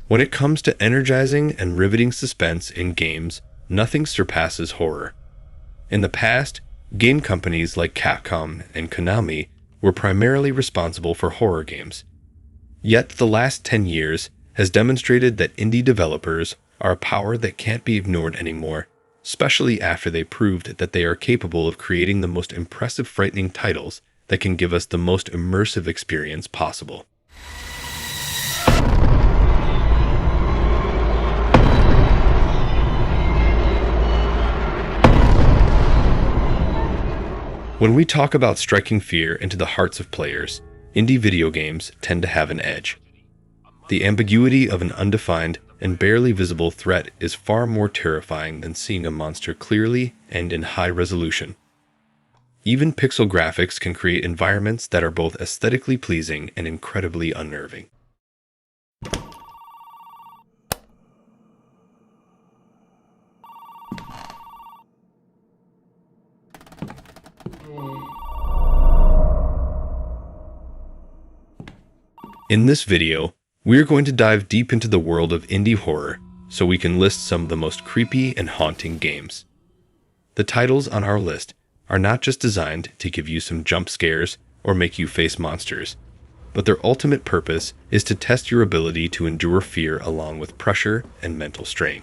When it comes to energizing and riveting suspense in games, nothing surpasses horror. In the past, game companies like Capcom and Konami were primarily responsible for horror games. Yet the last 10 years has demonstrated that indie developers are a power that can't be ignored anymore, especially after they proved that they are capable of creating the most impressive, frightening titles that can give us the most immersive experience possible. When we talk about striking fear into the hearts of players, indie video games tend to have an edge. The ambiguity of an undefined and barely visible threat is far more terrifying than seeing a monster clearly and in high resolution. Even pixel graphics can create environments that are both aesthetically pleasing and incredibly unnerving. In this video, we are going to dive deep into the world of indie horror so we can list some of the most creepy and haunting games. The titles on our list are not just designed to give you some jump scares or make you face monsters, but their ultimate purpose is to test your ability to endure fear along with pressure and mental strain.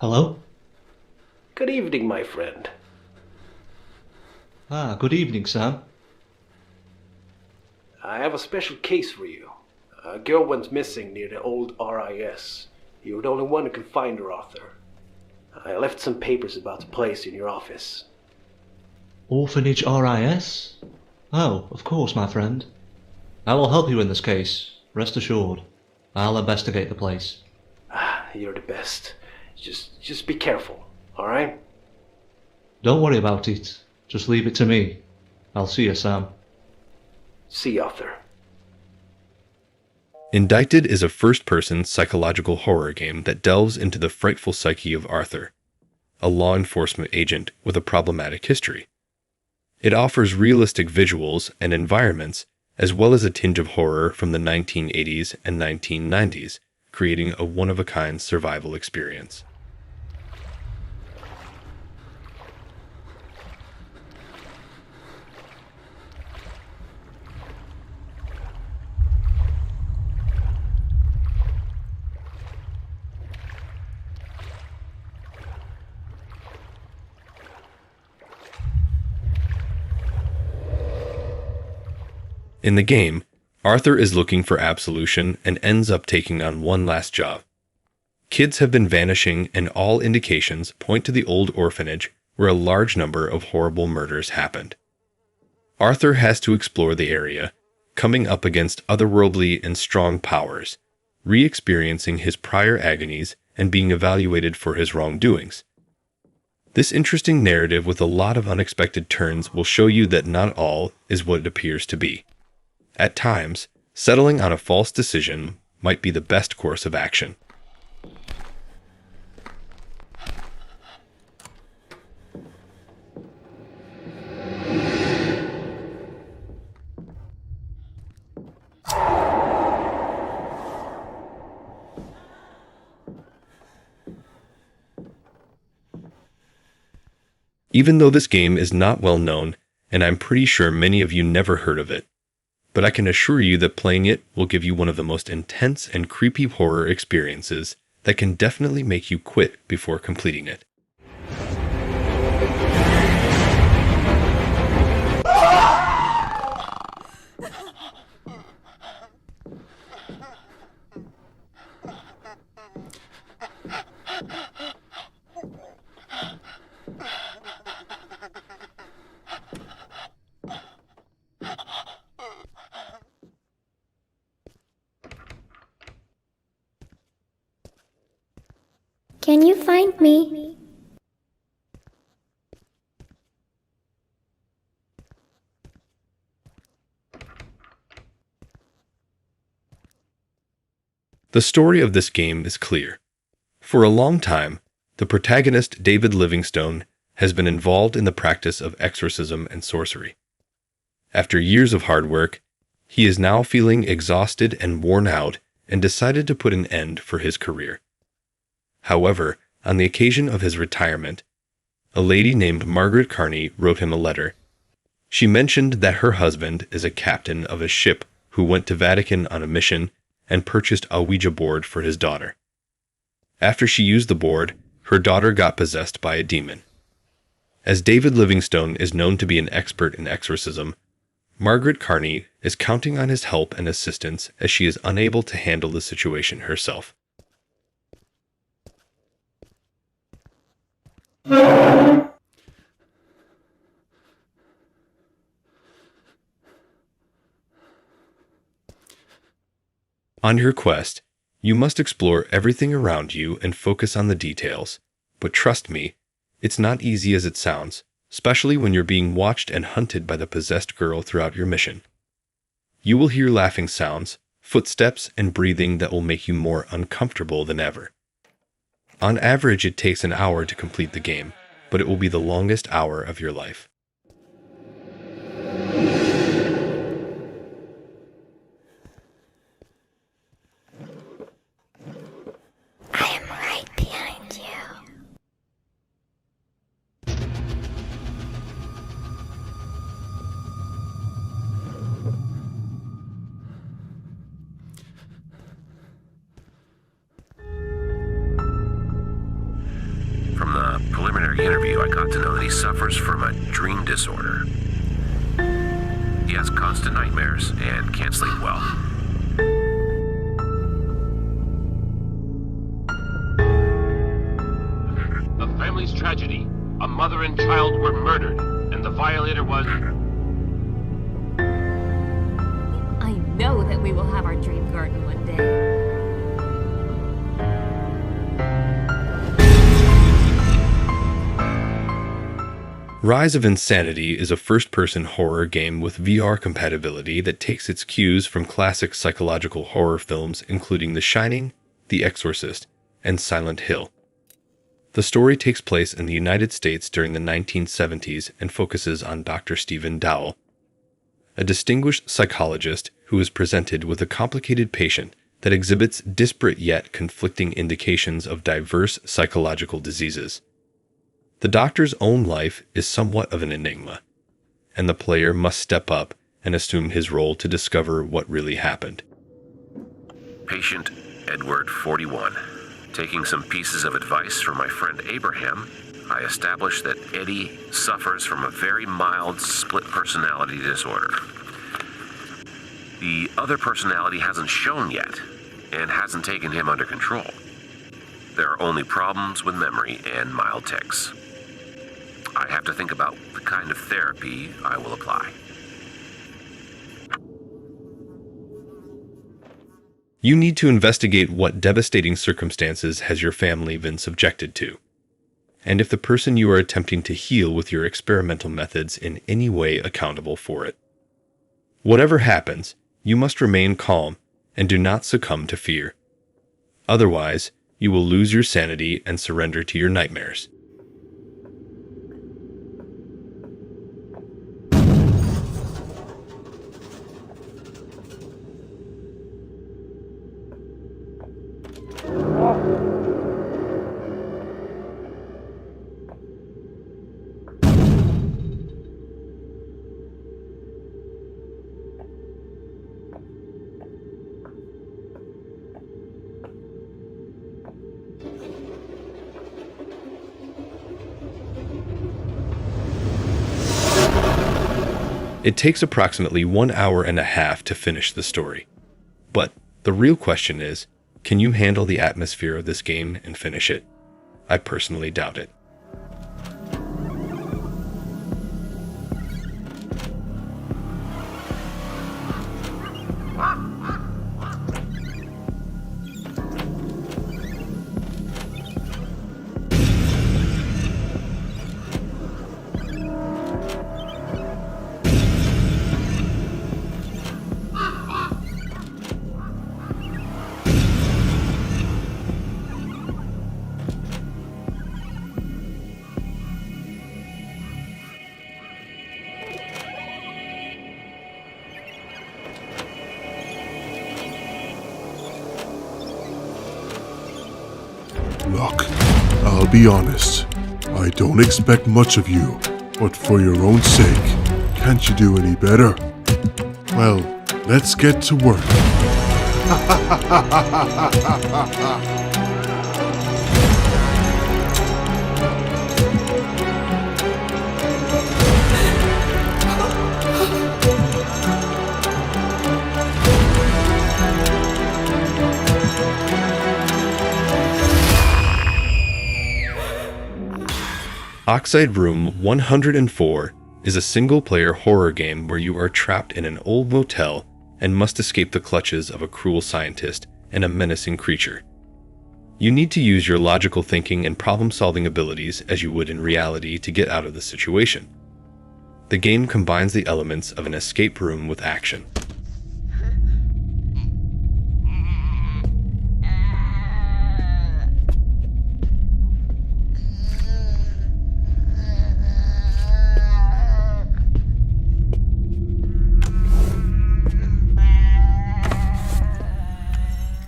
Hello? Good evening, my friend. Good evening, Sam. I have a special case for you. A girl went missing near the old RIS. You're the only one who can find her, Arthur. I left some papers about the place in your office. Orphanage RIS? Oh, of course, my friend. I will help you in this case, rest assured. I'll investigate the place. You're the best. Just be careful, alright? Don't worry about it. Just leave it to me. I'll see you, Sam. See you, Arthur. Indicted is a first-person psychological horror game that delves into the frightful psyche of Arthur, a law enforcement agent with a problematic history. It offers realistic visuals and environments, as well as a tinge of horror from the 1980s and 1990s, creating a one-of-a-kind survival experience. In the game, Arthur is looking for absolution and ends up taking on one last job. Kids have been vanishing and all indications point to the old orphanage where a large number of horrible murders happened. Arthur has to explore the area, coming up against otherworldly and strong powers, re-experiencing his prior agonies and being evaluated for his wrongdoings. This interesting narrative with a lot of unexpected turns will show you that not all is what it appears to be. At times, settling on a false decision might be the best course of action. Even though this game is not well known, and I'm pretty sure many of you never heard of it, but I can assure you that playing it will give you one of the most intense and creepy horror experiences that can definitely make you quit before completing it. Can you find me? The story of this game is clear. For a long time, the protagonist David Livingstone has been involved in the practice of exorcism and sorcery. After years of hard work, he is now feeling exhausted and worn out and decided to put an end for his career. However, on the occasion of his retirement, a lady named Margaret Carney wrote him a letter. She mentioned that her husband is a captain of a ship who went to Vatican on a mission and purchased a Ouija board for his daughter. After she used the board, her daughter got possessed by a demon. As David Livingstone is known to be an expert in exorcism, Margaret Carney is counting on his help and assistance as she is unable to handle the situation herself. On your quest, you must explore everything around you and focus on the details. But trust me, it's not easy as it sounds, especially when you're being watched and hunted by the possessed girl throughout your mission. You will hear laughing sounds, footsteps, and breathing that will make you more uncomfortable than ever. On average, it takes an hour to complete the game, but it will be the longest hour of your life. I am right behind you. From the preliminary interview, I got to know that he suffers from a dream disorder. He has constant nightmares and can't sleep well. A family's tragedy. A mother and child were murdered, and the violator was... I know that we will have our dream garden one day. Rise of Insanity is a first-person horror game with VR compatibility that takes its cues from classic psychological horror films including The Shining, The Exorcist, and Silent Hill. The story takes place in the United States during the 1970s and focuses on Dr. Stephen Dowell, a distinguished psychologist who is presented with a complicated patient that exhibits disparate yet conflicting indications of diverse psychological diseases. The doctor's own life is somewhat of an enigma, and the player must step up and assume his role to discover what really happened. Patient Edward, 41. Taking some pieces of advice from my friend Abraham, I established that Eddie suffers from a very mild split personality disorder. The other personality hasn't shown yet, and hasn't taken him under control. There are only problems with memory and mild tics. I have to think about the kind of therapy I will apply. You need to investigate what devastating circumstances has your family been subjected to, and if the person you are attempting to heal with your experimental methods in any way accountable for it. Whatever happens, you must remain calm and do not succumb to fear. Otherwise, you will lose your sanity and surrender to your nightmares. It takes approximately 1 hour and a half to finish the story. But the real question is, can you handle the atmosphere of this game and finish it? I personally doubt it. Look, I'll be honest. I don't expect much of you, but for your own sake, can't you do any better? Well, let's get to work. Oxide Room 104 is a single-player horror game where you are trapped in an old motel and must escape the clutches of a cruel scientist and a menacing creature. You need to use your logical thinking and problem-solving abilities as you would in reality to get out of the situation. The game combines the elements of an escape room with action.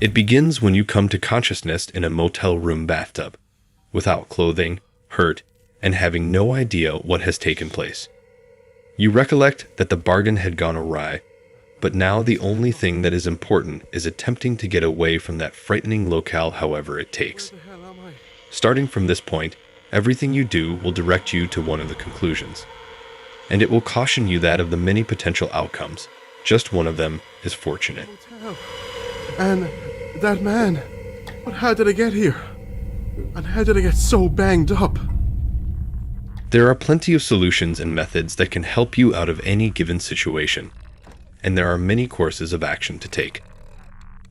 It begins when you come to consciousness in a motel room bathtub, without clothing, hurt, and having no idea what has taken place. You recollect that the bargain had gone awry, but now the only thing that is important is attempting to get away from that frightening locale however it takes. Starting from this point, everything you do will direct you to one of the conclusions. And it will caution you that of the many potential outcomes, just one of them is fortunate. And that man, but how did I get here? And how did I get so banged up? There are plenty of solutions and methods that can help you out of any given situation, and there are many courses of action to take.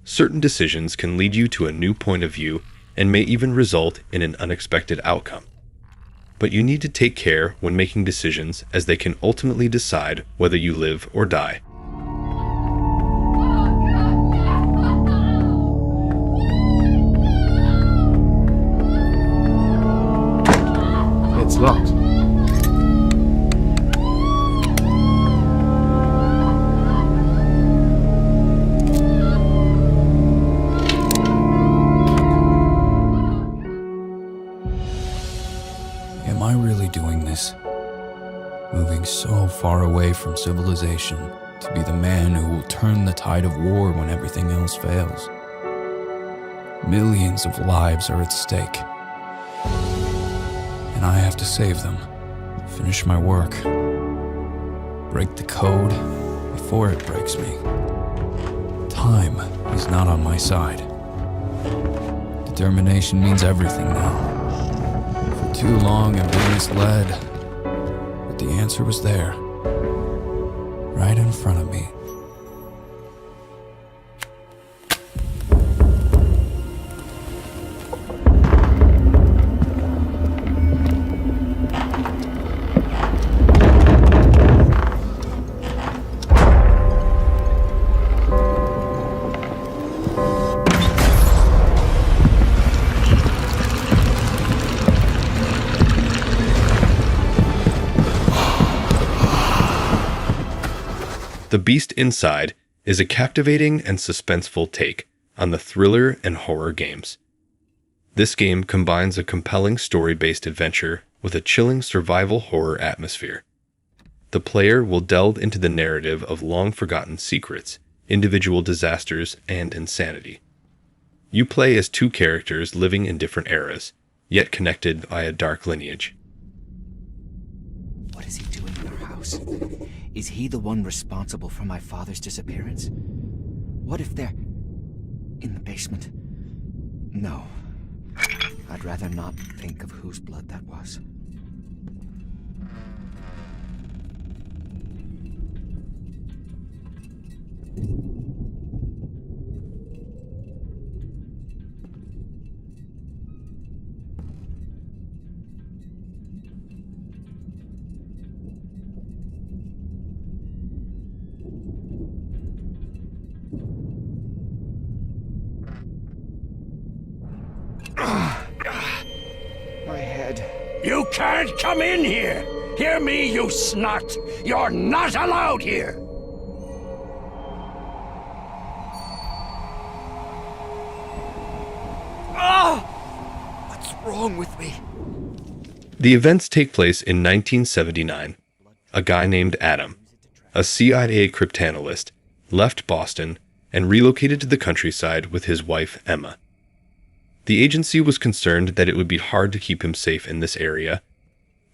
Certain decisions can lead you to a new point of view and may even result in an unexpected outcome. But you need to take care when making decisions, as they can ultimately decide whether you live or die. It's locked. Am I really doing this? Moving so far away from civilization to be the man who will turn the tide of war when everything else fails. Millions of lives are at stake. And I have to save them, finish my work, break the code before it breaks me. Time is not on my side. Determination means everything now. For too long I've been misled, but the answer was there, right in front of me. The Beast Inside is a captivating and suspenseful take on the thriller and horror games. This game combines a compelling story-based adventure with a chilling survival horror atmosphere. The player will delve into the narrative of long-forgotten secrets, individual disasters, and insanity. You play as two characters living in different eras, yet connected by a dark lineage. What is he doing in our house? Is he the one responsible for my father's disappearance? What if they're in the basement? No. I'd rather not think of whose blood that was. My head. You can't come in here! Hear me, you snot! You're not allowed here! wrong with me? The events take place in 1979. A guy named Adam, a CIA cryptanalyst, left Boston and relocated to the countryside with his wife, Emma. The agency was concerned that it would be hard to keep him safe in this area,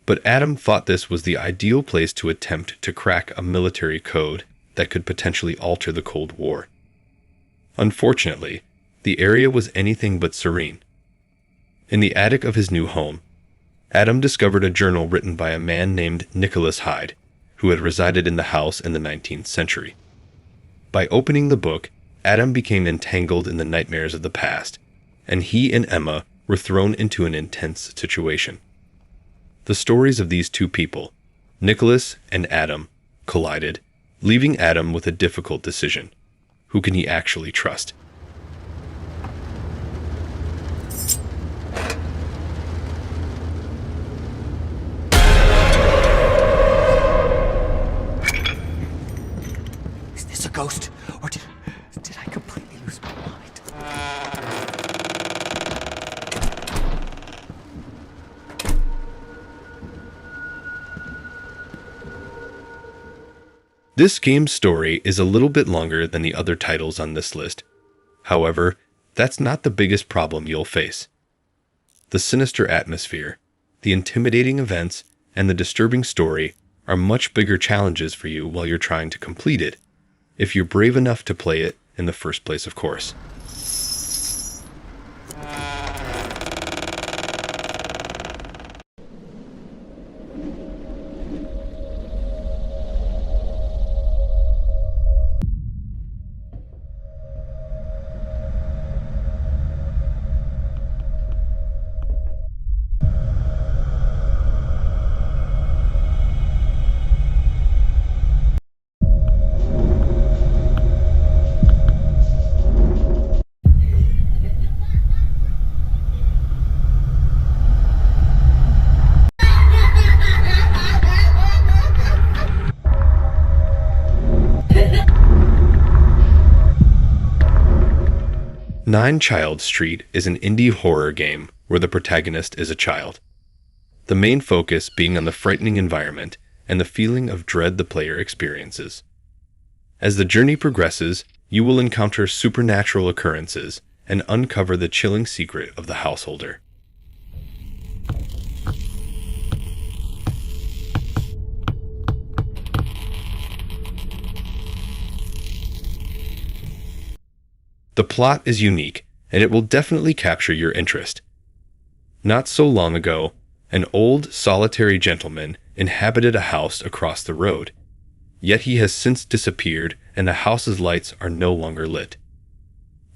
but Adam thought this was the ideal place to attempt to crack a military code that could potentially alter the Cold War. Unfortunately, the area was anything but serene. In the attic of his new home, Adam discovered a journal written by a man named Nicholas Hyde, who had resided in the house in the 19th century. By opening the book, Adam became entangled in the nightmares of the past, and he and Emma were thrown into an intense situation. The stories of these two people, Nicholas and Adam, collided, leaving Adam with a difficult decision. Who can he actually trust? Is this a ghost? Or did I completely lose my mind? This game's story is a little bit longer than the other titles on this list. However, that's not the biggest problem you'll face. The sinister atmosphere, the intimidating events, and the disturbing story are much bigger challenges for you while you're trying to complete it, if you're brave enough to play it in the first place, of course. Nine Child Street is an indie horror game where the protagonist is a child. The main focus being on the frightening environment and the feeling of dread the player experiences. As the journey progresses, you will encounter supernatural occurrences and uncover the chilling secret of the householder. The plot is unique, and it will definitely capture your interest. Not so long ago, an old, solitary gentleman inhabited a house across the road. Yet he has since disappeared, and the house's lights are no longer lit.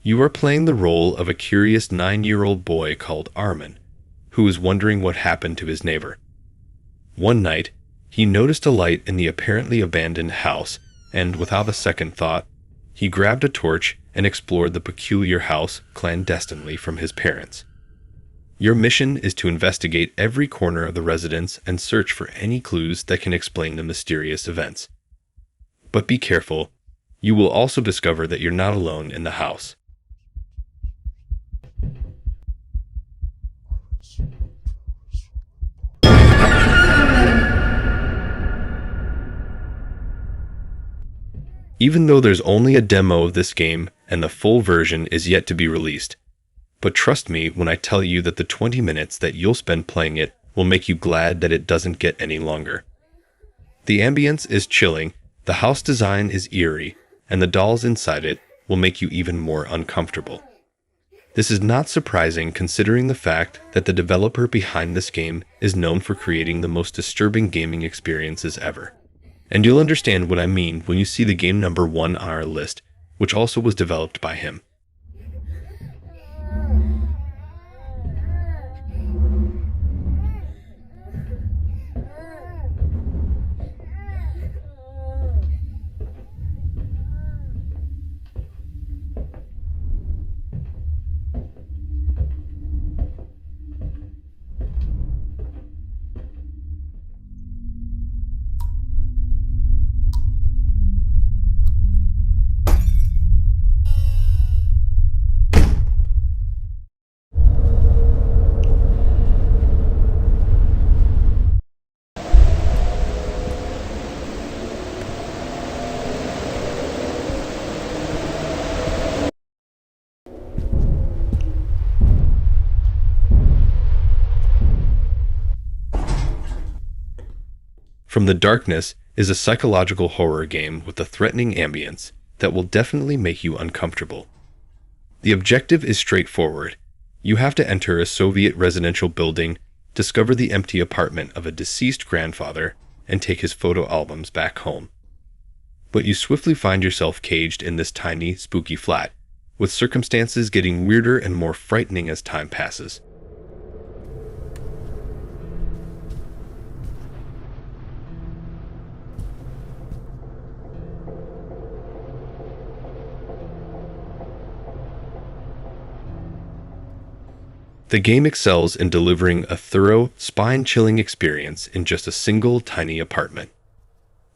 You are playing the role of a curious 9-year-old boy called Armin, who is wondering what happened to his neighbor. One night, he noticed a light in the apparently abandoned house, and without a second thought, he grabbed a torch and explored the peculiar house clandestinely from his parents. Your mission is to investigate every corner of the residence and search for any clues that can explain the mysterious events. But be careful, you will also discover that you're not alone in the house. Even though there's only a demo of this game and the full version is yet to be released. But trust me when I tell you that the 20 minutes that you'll spend playing it will make you glad that it doesn't get any longer. The ambience is chilling, the house design is eerie, and the dolls inside it will make you even more uncomfortable. This is not surprising considering the fact that the developer behind this game is known for creating the most disturbing gaming experiences ever. And you'll understand what I mean when you see the game number 1 on our list, which also was developed by him. From the Darkness is a psychological horror game with a threatening ambience that will definitely make you uncomfortable. The objective is straightforward. You have to enter a Soviet residential building, discover the empty apartment of a deceased grandfather, and take his photo albums back home. But you swiftly find yourself caged in this tiny, spooky flat, with circumstances getting weirder and more frightening as time passes. The game excels in delivering a thorough, spine-chilling experience in just a single tiny apartment.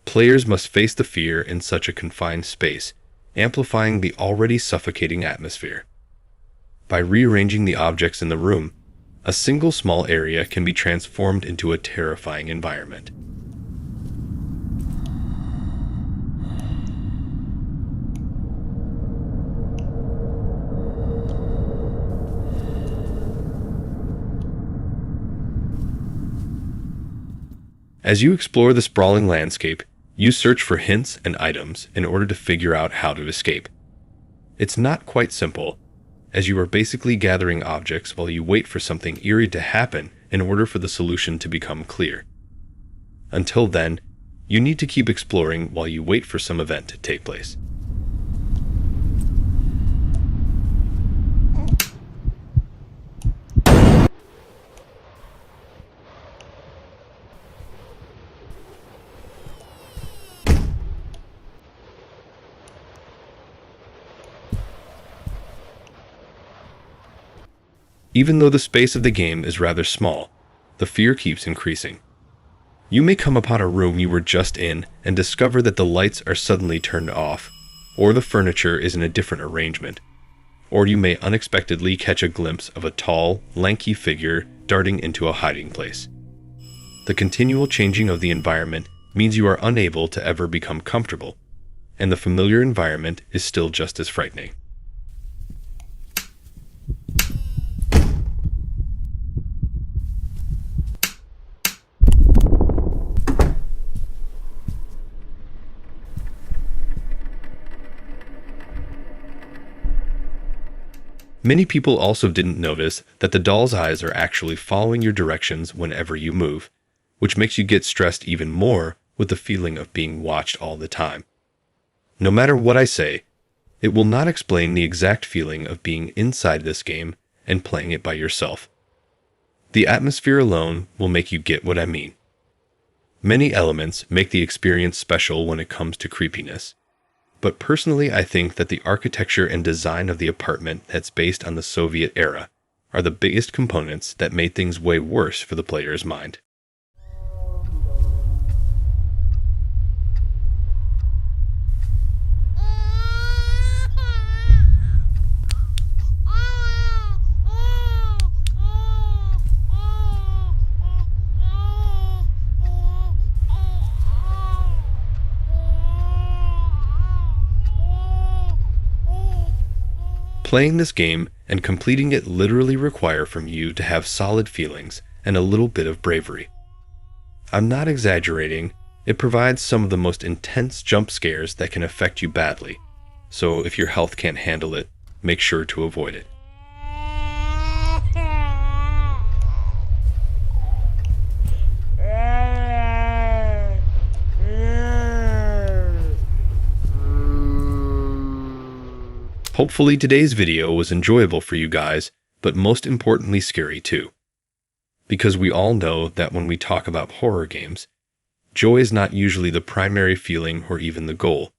Players must face the fear in such a confined space, amplifying the already suffocating atmosphere. By rearranging the objects in the room, a single small area can be transformed into a terrifying environment. As you explore the sprawling landscape, you search for hints and items in order to figure out how to escape. It's not quite simple, as you are basically gathering objects while you wait for something eerie to happen in order for the solution to become clear. Until then, you need to keep exploring while you wait for some event to take place. Even though the space of the game is rather small, the fear keeps increasing. You may come upon a room you were just in and discover that the lights are suddenly turned off, or the furniture is in a different arrangement, or you may unexpectedly catch a glimpse of a tall, lanky figure darting into a hiding place. The continual changing of the environment means you are unable to ever become comfortable, and the familiar environment is still just as frightening. Many people also didn't notice that the doll's eyes are actually following your directions whenever you move, which makes you get stressed even more with the feeling of being watched all the time. No matter what I say, it will not explain the exact feeling of being inside this game and playing it by yourself. The atmosphere alone will make you get what I mean. Many elements make the experience special when it comes to creepiness. But personally, I think that the architecture and design of the apartment that's based on the Soviet era are the biggest components that made things way worse for the player's mind. Playing this game and completing it literally require from you to have solid feelings and a little bit of bravery. I'm not exaggerating, it provides some of the most intense jump scares that can affect you badly, so if your health can't handle it, make sure to avoid it. Hopefully today's video was enjoyable for you guys, but most importantly scary too. Because we all know that when we talk about horror games, joy is not usually the primary feeling or even the goal,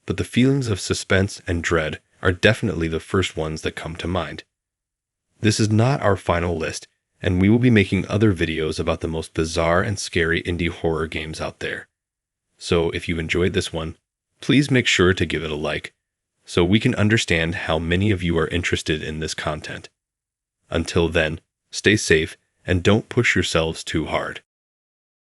but the feelings of suspense and dread are definitely the first ones that come to mind. This is not our final list, and we will be making other videos about the most bizarre and scary indie horror games out there. So if you enjoyed this one, please make sure to give it a like, so we can understand how many of you are interested in this content. Until then, stay safe and don't push yourselves too hard.